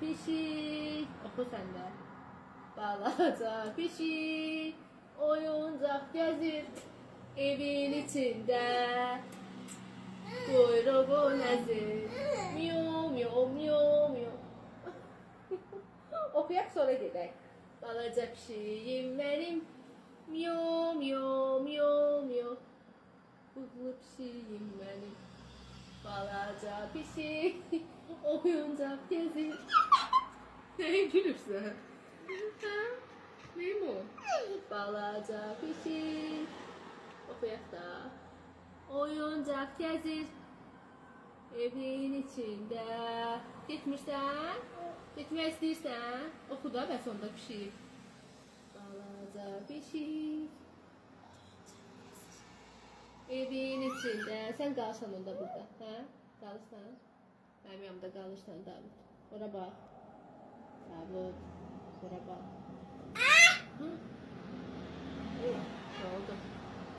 pişik. Oxu sən də. Balaca pişik oyuncaq gəzir evin içində. Quyruğu nəzir. Miyo, miyo, miyo, miyo. Oxuyaq sonra gedək. Balaca pişiyim mənim. Miyo, miyo, miyo, miyo. Bığlı pişiyim mənim. Balaca pişik oyuncaq gəzir. Nəyə gülürsən? Hə? Neyim o? Balaca pişik. Oxuyaq da. Oyuncaq gəzir evin içində. Getmirsən? Getmək istəyirsən? Oxu da bəs onda pişik. Balaca pişik evin içində. Sən qalırsan onda burada, hə? Qalırsan? Mənim yanımda qalırsan, Davud. Ora bax. Davud, ora bax.